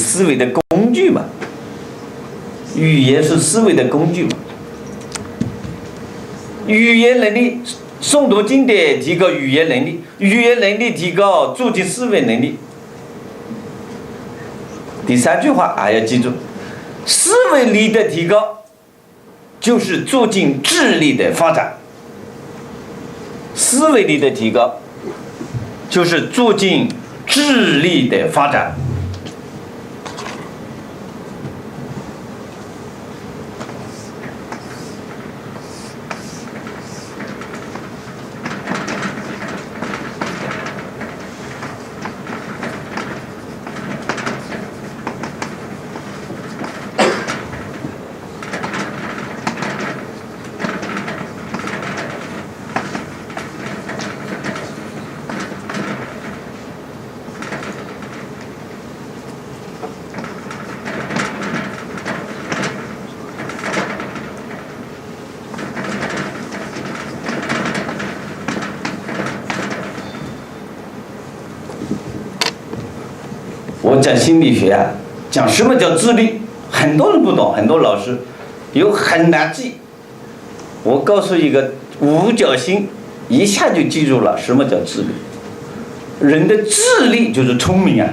思维的工具嘛，语言是思维的工具嘛。语言能力，诵读经典提高语言能力，语言能力提高促进思维能力。第三句话还要记住，思维力的提高就是促进智力的发展。思维力的提高就是促进智力的发展。我讲心理学啊，讲什么叫智力，很多人不懂，很多老师有很难记。我告诉一个五角星，一下就记住了什么叫智力。人的智力就是聪明啊，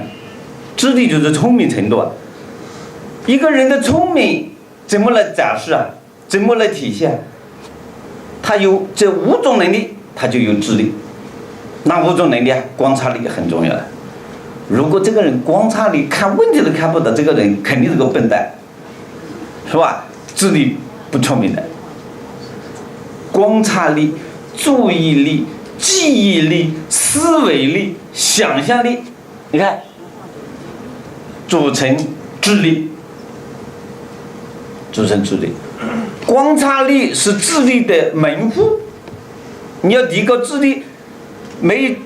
智力就是聪明程度啊。一个人的聪明怎么来展示啊？怎么来体现？他有这5种能力，他就有智力。那5种能力啊，观察力很重要的。如果这个人观察力看问题都看不到，这个人肯定是个笨蛋，是吧？智力不聪明的。观察力、注意力、记忆力、思维力、想象力，你看，组成智力。组成智力。观察力是智力的门户，你要提高智力，没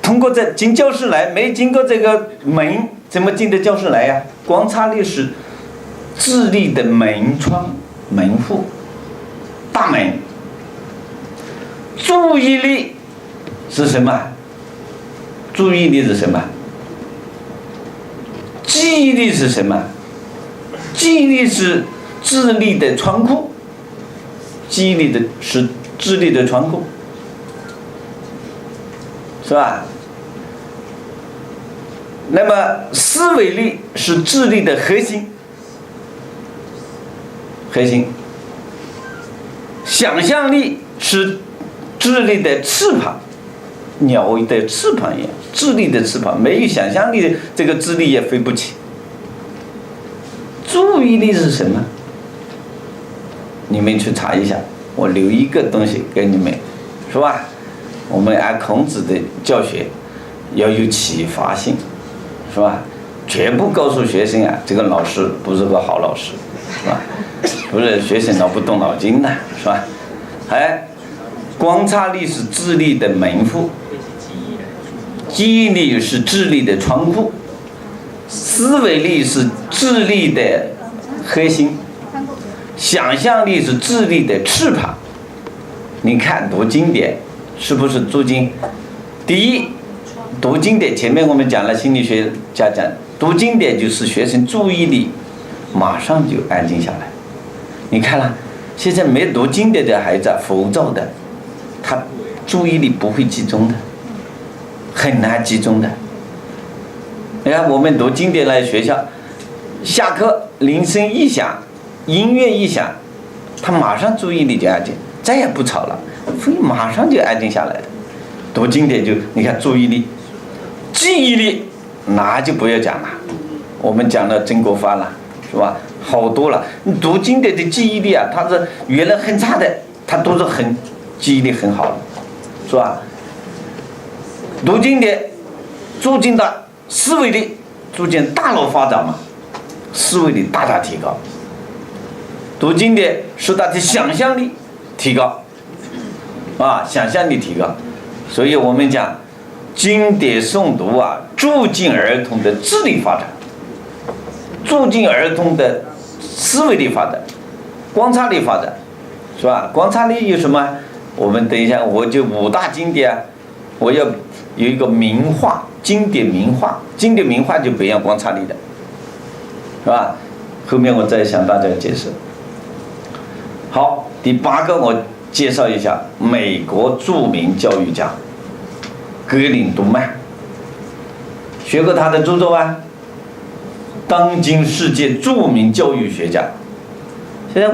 通过这进教室来，没经过这个门，怎么进的教室来呀？观察力是智力的门窗、门户、大门。注意力是什么？注意力是什么？记忆力是什么？记忆力是智力的仓库，记忆力是智力的仓库，是吧？那么思维力是智力的核心，想象力是智力的翅膀，鸟的翅膀一样，智力的翅膀，没有想象力，这个智力也飞不起。注意力是什么？你们去查一下，我留一个东西给你们，是吧？我们按孔子的教学要有启发性，是吧？绝不告诉学生啊，这个老师不是个好老师，是吧？不是学生不动脑筋的，是吧？观察力是智力的门户，记忆力是智力的仓库，思维力是智力的核心，想象力是智力的翅膀。你看读经典是不是注经？第一，读经典前面我们讲了，心理学家讲读经典就是学生注意力马上就安静下来。你看了，现在没读经典的孩子浮躁的，他注意力不会集中的，很难集中的。你看我们读经典来学校，下课铃声一响，音乐一响，他马上注意力就安静，再也不吵了，会马上就安静下来的。读经典就你看注意力、记忆力，那就不要讲了，我们讲了曾国藩了，是吧？好多了。你读经典的记忆力啊，他是原来很差的，他都是记忆力很好的，是吧？读经典促进的思维力，促进大脑发展嘛，思维力大大提高。读经典使他的想象力提高，想象力提高。所以我们讲经典诵读啊，促进儿童的智力发展，促进儿童的思维力发展，观察力发展，是吧？观察力有什么？我们等一下，我就5大经典，我要有一个名画，经典名画，经典名画就培养观察力的，是吧？后面我再向大家解释。好，第8个我介绍一下美国著名教育家格林杜曼，学过他的著作吧？当今世界著名教育学家。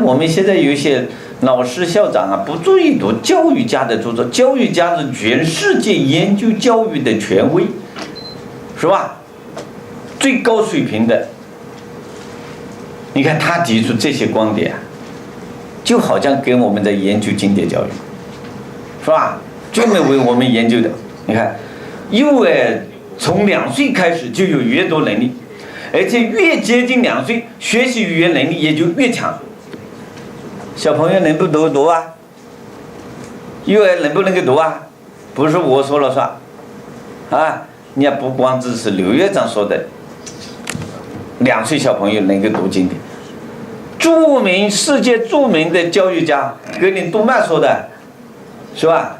我们现在有一些老师校长啊，不注意读教育家的著作。教育家是全世界研究教育的权威，是吧？最高水平的。你看他提出这些观点，就好像跟我们在研究经典教育，是吧？专门为我们研究的。你看，幼儿从2岁开始就有阅读能力，而且越接近2岁，学习语言能力也就越强。小朋友能不能读啊？幼儿能不能够读啊？不是我说了算，啊！你也不光只是刘院长说的，2岁小朋友能够读经典。世界著名的教育家格林杜曼说的，是吧？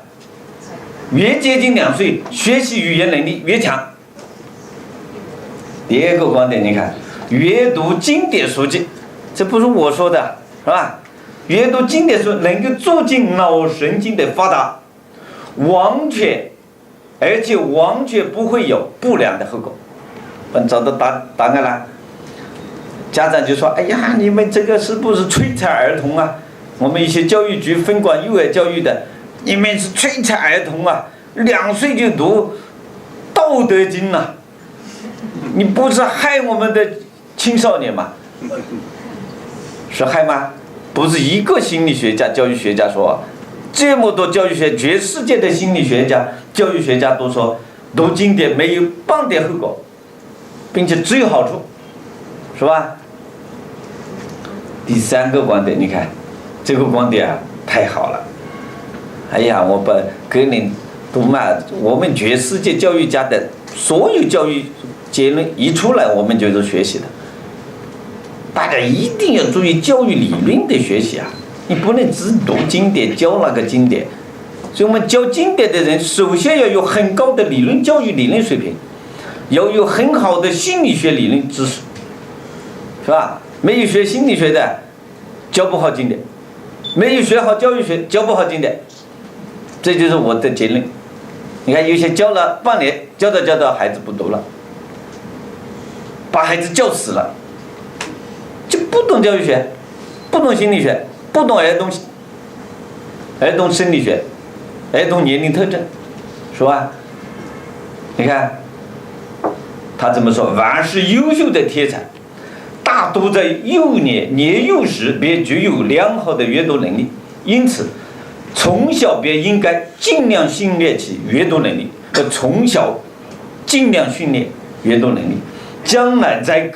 越接近2岁，学习语言能力越强。第2个观点，你看，阅读经典书籍，这不是我说的，是吧？阅读经典书能够促进脑神经的发达，而且完全不会有不良的后果。我找到答案了。家长就说：“哎呀，你们这个是不是摧残儿童啊？我们一些教育局分管幼儿教育的，你们是摧残儿童啊！2岁就读《道德经》啊，你不是害我们的青少年吗？是害吗？不是一个心理学家、教育学家说，这么多教育学，全世界的心理学家、教育学家都说，读经典没有半点后果，并且只有好处。”是吧？第3个观点，你看这个观点啊，太好了。哎呀，我把格林杜曼，我们全世界教育家的所有教育结论一出来，我们就是学习的。大家一定要注意教育理论的学习啊！你不能只读经典，教那个经典。所以我们教经典的人，首先要有很高的理论教育理论水平，要有很好的心理学理论知识。是吧？没有学心理学的，教不好经典；没有学好教育学，教不好经典。这就是我的结论。你看，有些教了半年，教到孩子不读了，把孩子教死了，就不懂教育学，不懂心理学，不懂儿童生理学、儿童年龄特征，是吧？你看，他怎么说？凡是优秀的天才，大多在年幼时便具有良好的阅读能力，因此从小便应该尽量训练其阅读能力，将来在